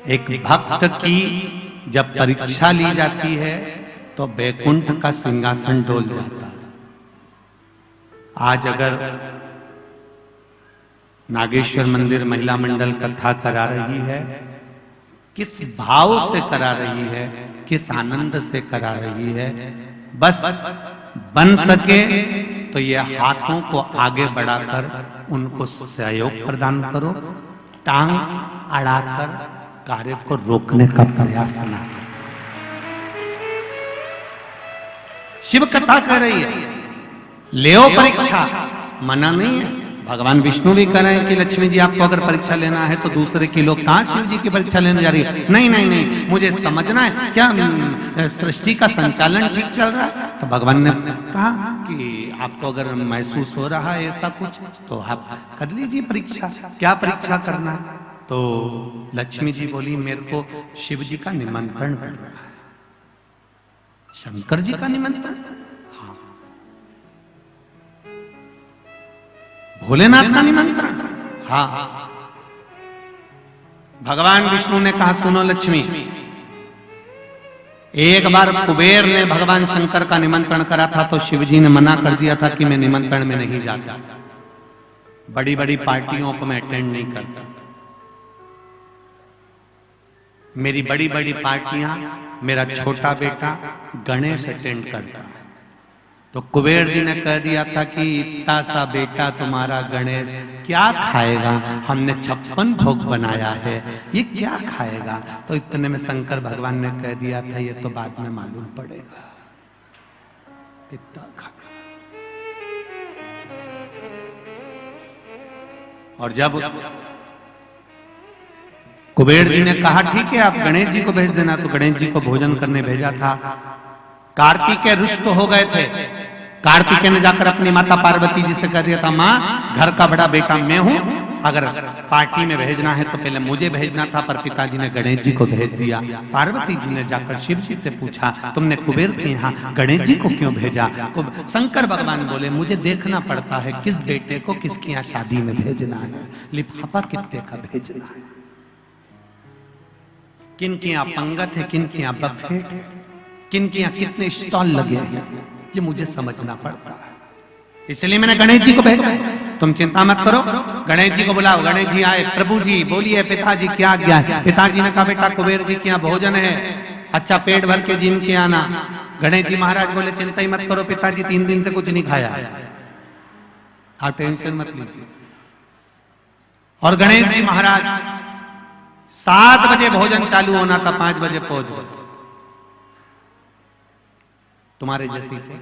एक भक्त की जब परीक्षा ली जाती है तो बैकुंठ का सिंहासन डोल जाता है। आज अगर नागेश्वर मंदिर महिला मंडल कथा करा रही है, किस भाव से करा रही है, किस आनंद से करा रही है, बस बन सके तो ये हाथों को आगे बढ़ाकर उनको सहयोग प्रदान करो, टांग अड़ाकर कार्य को रोकने का प्रयास न करो। शिव कथा कर रही है, लेओ परीक्षा, मना नहीं है। भगवान विष्णु भी कह रहे हैं कि लक्ष्मी जी आपको अगर परीक्षा लेना है तो दूसरे की लोग कहां शिव जी की परीक्षा लेने जा रही है। नहीं नहीं नहीं, मुझे समझना है क्या सृष्टि का संचालन ठीक चल रहा है। तो भगवान ने कहा कि आपको अगर महसूस हो रहा है ऐसा कुछ तो आप कर लीजिए परीक्षा। क्या परीक्षा करना है? तो लक्ष्मी जी बोली मेरे को शिव जी का निमंत्रण करना है। शंकर जी का निमंत्रण? हाँ। भोलेनाथ का निमंत्रण? हाँ। भगवान विष्णु ने कहा सुनो लक्ष्मी, एक बार कुबेर ने भगवान शंकर का निमंत्रण करा था तो शिव जी ने मना कर दिया था कि मैं निमंत्रण में नहीं जाता, बड़ी बड़ी पार्टियों को मैं अटेंड नहीं करता, मेरी बड़ी बड़ी पार्टियां मेरा छोटा बेटा गणेश अटेंड करता है। तो कुबेर जी ने कह दिया था कि इतना सा बेटा तुम्हारा गणेश क्या खाएगा, हमने 56 भोग बनाया है, ये क्या खाएगा। तो इतने में शंकर भगवान ने कह दिया था ये तो बाद में मालूम पड़ेगा, इतना खाएगा। और जब कुबेर जी ने कहा ठीक है आप गणेश जी को भेज देना, तो गणेश जी को भोजन करने भेजा था। कार्तिकेय रुष्ट हो गए थे। कार्तिकेय ने जाकर अपनी माता पार्वती जी से कह दिया था माँ घर का बड़ा बेटा मैं हूं, अगर पार्टी में भेजना है तो पहले मुझे भेजना था, पर पिताजी ने गणेश जी को भेज दिया। पार्वती जी ने जाकर शिव जी से पूछा तुमने कुबेर के यहाँ गणेश जी को क्यों भेजा। शंकर भगवान बोले मुझे देखना पड़ता है किस बेटे को किसके यहाँ शादी में भेजना है, लिफाफा कितने का भेजना है, किन के यहाँ पंगत है, किन के यहाँ बफेट है, किन के यहाँ कितने स्टॉल लगे हैं, ये मुझे समझना पड़ता है। इसलिए मैंने गणेश जी को भेजा। तुम चिंता मत करो, गणेश जी को बुलाओ। गणेश जी आए, प्रभु जी बोलिए पिताजी क्या आज्ञा है। पिताजी ने कहा बेटा कुबेर जी के यहाँ भोजन है, अच्छा पेट भर के जिम के आना। गणेश जी महाराज बोले चिंता ही मत करो पिताजी, 3 दिन से कुछ नहीं खाया, आप टेंशन मत लीजिए। और गणेश जी महाराज 7 बजे भोजन चालू होना था, 5 बजे पहुंच गए। तुम्हारे जैसी थे।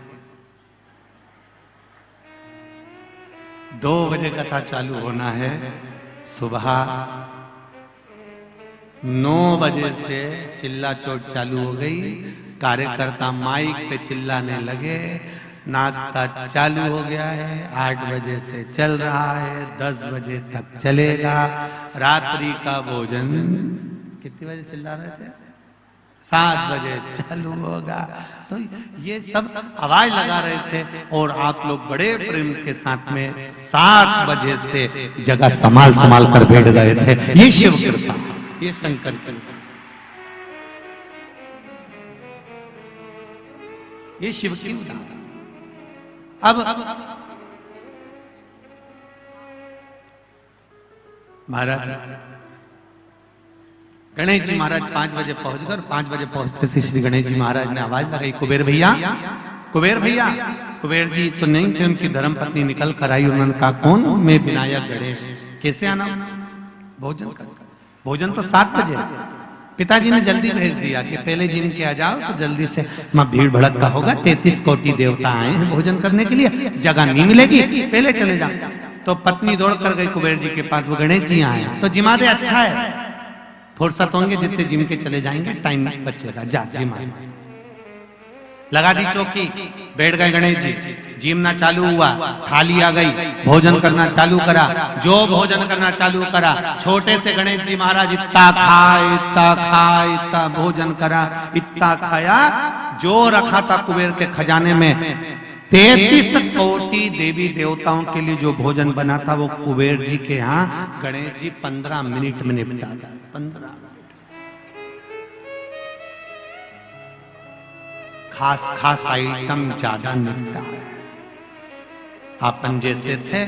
2 बजे कथा चालू होना है, सुबह 9 बजे से चिल्ला चोट चालू हो गई। कार्यकर्ता माइक पे चिल्लाने लगे, नाश्ता चालू हो गया है, 8 बजे से चल रहा है, 10 बजे तक चलेगा। रात्रि का भोजन कितने बजे चिल्ला रहे थे? 7 बजे चालू होगा। तो ये सब आवाज लगा रहे थे और आप लोग बड़े प्रेम के साथ में 7 बजे से जगह संभाल संभाल कर बैठ गए थे। ये शिव कृपा, ये शंकर कृपा, ये शिव की उदाहरण। अब महाराज गणेश जी महाराज 5 बजे पहुंच गए। 5 बजे पहुंचते से श्री गणेश जी महाराज ने आवाज लगाई कुबेर भैया, कुबेर भैया। कुबेर जी तो नहीं थे, उनकी धर्मपत्नी निकल कर आई। उन्होंने कहा कौन? मैं विनायक गणेश। कैसे आना? भोजन कर। भोजन तो 7 बजे। पिताजी ने जल्दी भेज दिया कि पहले जिम के आ जाओ तो जल्दी से मां भीड़ भड़क का होगा, 33 कोटि देवता आए हैं भोजन करने के लिए, जगह नहीं मिलेगी, पहले चले जाओ। तो पत्नी दौड़ कर गई कुबेर जी के पास, वो गणेश जी आए तो जिमा दे, अच्छा है फुर्सत होंगे जितने जिम के चले जाएंगे, टाइम बचेगा, जा जिमा। लगा दी चौकी, बैठ गए गणेश जी। जिम ना चालू हुआ, थाली आ गई, भोजन करना चालू करा। जो भोजन करना चालू करा, छोटे से गणेश जी महाराज इतना खाए, इतना खाए, इतना भोजन करा, इतना खाया, जो रखा था कुबेर के खजाने में 33 कोटि देवी देवताओं के लिए जो भोजन बना था वो कुबेर जी के यहाँ गणेश जी 15 मिनट में निपटा। 15 मिनट। खास खास आइटम ज्यादा निपटा है। अपन जैसे थे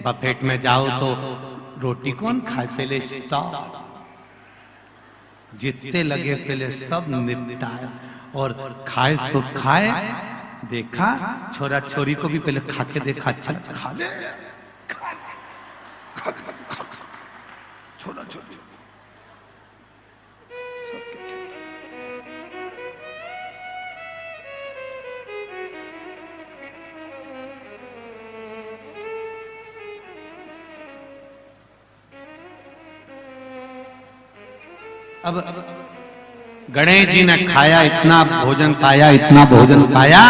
बफेट में जाओ तो रोटी कौन खाए, पहले स्टॉप, जितने लगे पहले सब निपटाया और खाए सो खाए। देखा छोरा छोरी को भी पहले खा के देखा, अच्छा खा ले, छोरा छोरी अब गणेश जी ने खाया, इतना भोजन पाया, इतना भोजन पाया,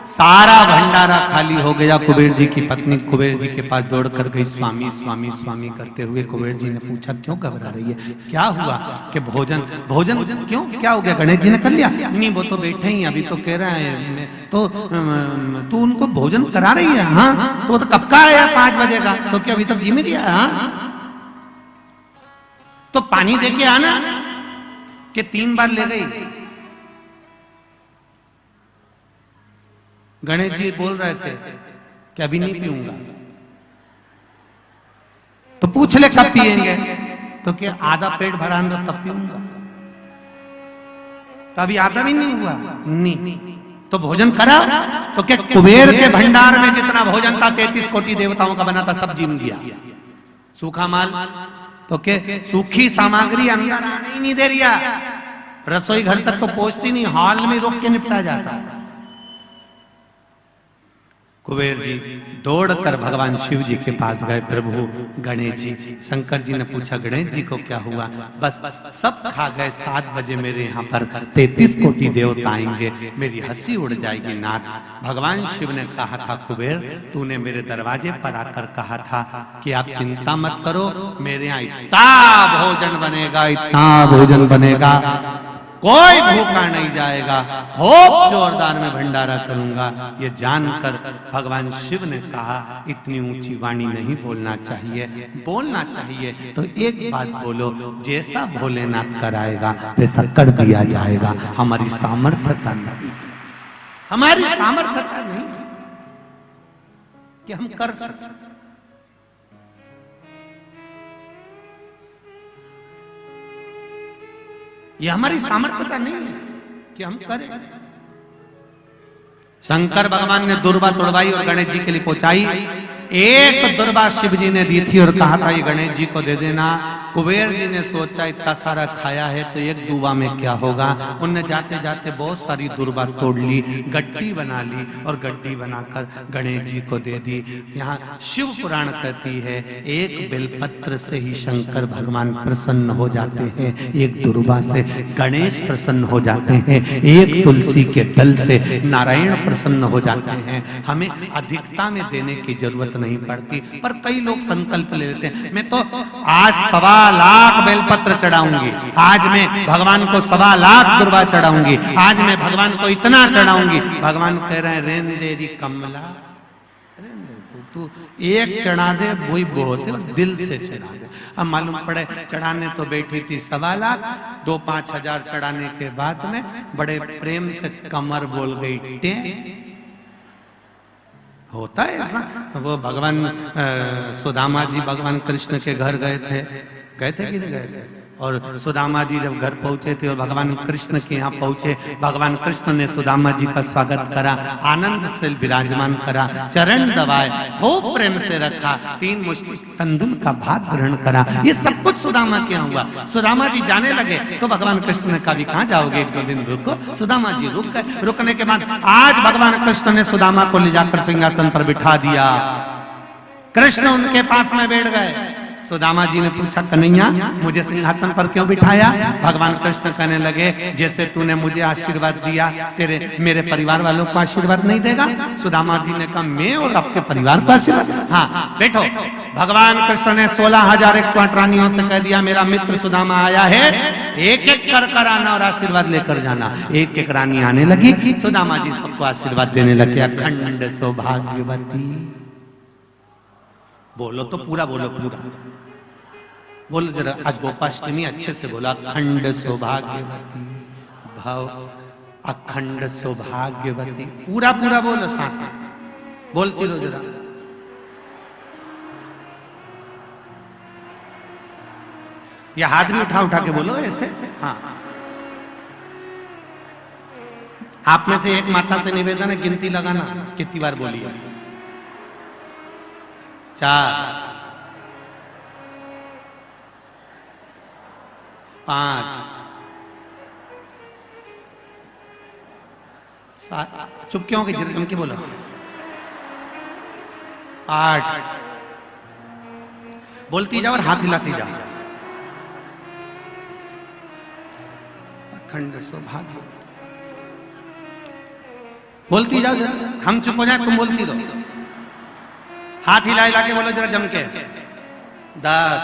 सारा भंडारा खाली हो गया। कुबेर जी की पत्नी कुबेर जी के पास दौड़ कर गई, स्वामी स्वामी स्वामी करते हुए। कुबेर जी ने पूछा क्यों घबरा रही है, क्या हुआ? कि भोजन भोजन क्यों, क्या हो गया? गणेश जी ने कर लिया? नहीं, वो तो बैठे ही, अभी तो कह रहा है तो तू उनको भोजन करा रही है? हाँ, तो वो तो कब का आया? 5 बजे का। तो क्या अभी तक जी में गया? हाँ, तो पानी दे के आना। कि 3 बार ले गई। गणेश जी बोल रहे थे कि अभी नहीं पीऊंगा। तो पूछ ले कब पिएंगे? तो क्या आधा पेट भरा अंदर तब पीऊंगा। तो अभी आधा भी नहीं हुआ। नहीं, तो भोजन करा। तो क्या कुबेर के भंडार में जितना भोजन था 33 कोटि देवताओं का बना था, सब जिम दिया। सूखा माल तो के सूखी सामग्री अंदर आने ही नहीं दे रिया, रसोई घर तक तो पहुंचती नहीं, हॉल में रोक के निपटा जाता। कुबेर जी दौड़कर भगवान शिव जी के पास गए। प्रभु गणेश जी, शंकर जी ने पूछा गणेश जी को क्या हुआ? बस सब खा गए, 7 बजे मेरे यहाँ पर 33 कोटि देवता आएंगे, मेरी हंसी उड़ जाएगी नाथ। भगवान शिव ने कहा था कुबेर, तूने मेरे दरवाजे पर आकर कहा था कि आप चिंता मत करो, मेरे यहाँ इतना भोजन बनेगा, इतना भोजन बनेगा, कोई भूखा नहीं जाएगा, खूब जोरदार में भंडारा करूंगा। ये जानकर भगवान शिव ने कहा इतनी ऊंची वाणी नहीं बोलना चाहिए, बोलना चाहिए तो एक बात बोलो, जैसा भोलेनाथ कराएगा वैसा कर दिया जाएगा। हमारी सामर्थ्यता नहीं, हमारी सामर्थ्यता नहीं कि हम कर सकते। ये हमारी सामर्थ्यता नहीं है कि हम करें। शंकर भगवान ने दुर्वा तोड़वाई और गणेश जी के लिए पहुंचाई। एक दुर्वा शिव जी ने दी थी और कहा था ये गणेश जी को दे देना। कुबेर जी ने सोचा इतना सारा खाया है तो एक दुर्वा में क्या होगा। उनने जाते जाते बहुत सारी दुर्वा तोड़ ली, गड्डी बना ली और गड्डी बनाकर गणेश जी को दे दी। यहाँ शिव पुराण कहती है एक बेलपत्र से ही शंकर भगवान प्रसन्न हो जाते हैं, एक दुर्वा से गणेश प्रसन्न हो जाते हैं, एक तुलसी के दल से नारायण प्रसन्न हो जाते हैं। हमें अधिकता में देने की जरूरत नहीं पड़ती, पर कई लोग संकल्प ले लेते हैं मैं तो आज 1.25 लाख बेलपत्र चढ़ाऊंगी, आज मैं भगवान को 1.25 लाख दुर्वा चढ़ाऊंगी, आज मैं भगवान को इतना चढ़ाऊंगी। भगवान कह रहे हैं रेन देरी कमला, तू एक चढ़ा दे वही बहुत है, और दिल से चढ़ा दे। अब मालूम पड़े चढ़ाने तो बैठी थी 1.25 लाख, 2-5 हजार चढ़ाने के बाद में बड़े प्रेम से कमर बोल गई टे। होता है ऐसा। वो भगवान सुदामा जी भगवान कृष्ण के घर गए थे कि नहीं गए थे? और सुदामा जी जब घर पहुंचे थे और भगवान कृष्ण के यहाँ पहुंचे, भगवान कृष्ण ने सुदामा जी का स्वागत करा, आनंद से विराजमान करा, चरण दबाए, खूब प्रेम से रखा, 3 मुश्त कंदुम का भात ग्रहण करा। ये सब कुछ सुदामा के यहाँ हुआ। सुदामा जी जाने लगे तो भगवान कृष्ण ने कहा भी कहाँ जाओगे, 1-2 दिन रुको। सुदामा जी रुक गए। रुकने के बाद आज भगवान कृष्ण ने सुदामा को ले जाकर सिंहासन पर बिठा दिया। कृष्ण उनके पास में बैठ गए। सुदामा जी ने पूछा कन्हैया मुझे सिंहासन पर क्यों बिठाया? भगवान कृष्ण कहने लगे जैसे तूने मुझे आशीर्वाद दिया तेरे मेरे परिवार वालों को आशीर्वाद नहीं देगा? सुदामा जी ने कहा मैं और आपके परिवार को आशीर्वाद? हाँ बैठो। भगवान कृष्ण ने 16,108 रानियों से कह दिया मेरा मित्र सुदामा आया है, एक एक कर आना और आशीर्वाद लेकर जाना। एक एक रानी आने लगी, सुदामा जी सबको आशीर्वाद देने लगे। अखंड सौभाग्यवती, बोलो तो पूरा बोलो, पूरा बोलो जरा। आज गोपाष्टमी अच्छे से बोला। अखंड सौभाग्यवती भव। अखंड सौभाग्यवती। पूरा पूरा बोलो सांस में, बोलती रहो जरा। या हाथ भी उठा उठा के बोलो ऐसे। हाँ, आप में से एक माता से निवेदन है, गिनती लगाना कितनी बार बोली है। 4 5 7, चुप क्यों हो जम के बोलो। 8, बोलती जाओ और हाथ हिलाती जाओ। अखंड सौभाग्य, बोलती जाओ जरा, हम चुप हो जाए तुम बोलती रहो। हाथ हिला हिला के बोलो जरा जम के। 10,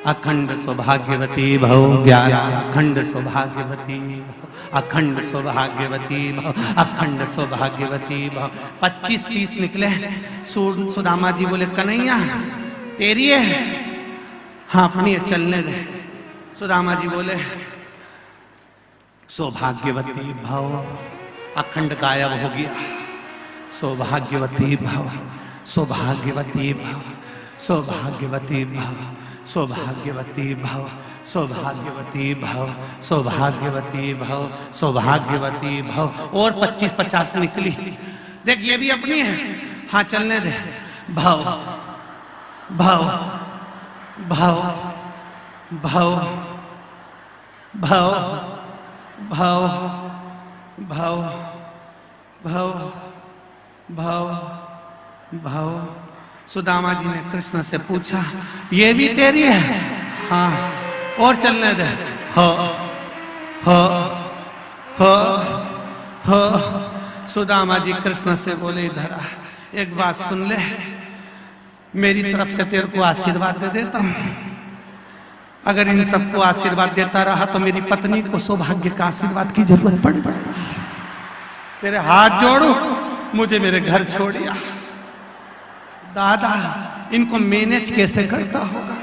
अखंड सौभाग्यवती भव। 11, अखंड सौभाग्यवती भव, अखंड सौभाग्यवती भव, अखंड सौभाग्यवती भव। 25 30 निकले। सुदामा जी बोले कन्हैया तेरी है। हाँ अपनी है, चलने दे। सुदामा जी बोले सौभाग्यवती भव, अखंड गायब हो गया। सौभाग्यवती भव, सौभाग्यवती भव, सौभाग्यवती भव, सौभाग्यवती भव, सौभाग्यवती भव, सौभाग्यवती भव, सौभाग्यवती भव। और 25 50 निकली। देख ये भी अपनी है। हाँ चलने दे। भव भव भव भव भव भव भव भव भव भव। सुदामा जी ने कृष्ण से पूछा ये भी तेरी है? हाँ, और चलने दे। हो हो हो हो। सुदामा जी कृष्ण से बोले इधर आ, एक बात सुन ले, मेरी तरफ से तेरे को आशीर्वाद दे देता हूं। अगर इन सबको आशीर्वाद देता रहा तो मेरी पत्नी को सौभाग्य का आशीर्वाद की जरूरत पड़ पड़ेगी। तेरे हाथ जोड़ू, मुझे मेरे घर छोड़िया। दादा इनको मैनेज कैसे करता होगा?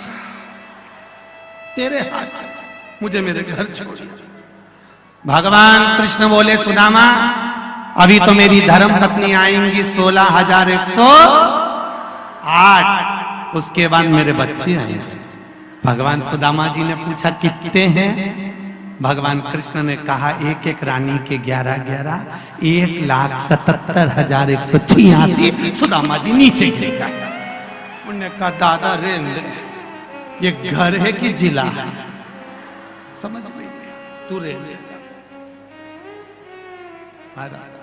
तेरे हाथ, मुझे मेरे घर छोड़िया। भगवान कृष्ण बोले सुदामा अभी तो मेरी धर्म पत्नी आएंगी 16,108, उसके बाद मेरे बच्चे आएंगे। भगवान सुदामा जी ने पूछा कितने हैं? भगवान कृष्ण ने कहा एक एक रानी के 11,11, 1,77,186। सुदामा जी नीचे चले गए। उन्होंने कहा दादा रे ये घर है कि जिला? समझ में तू रे महाराज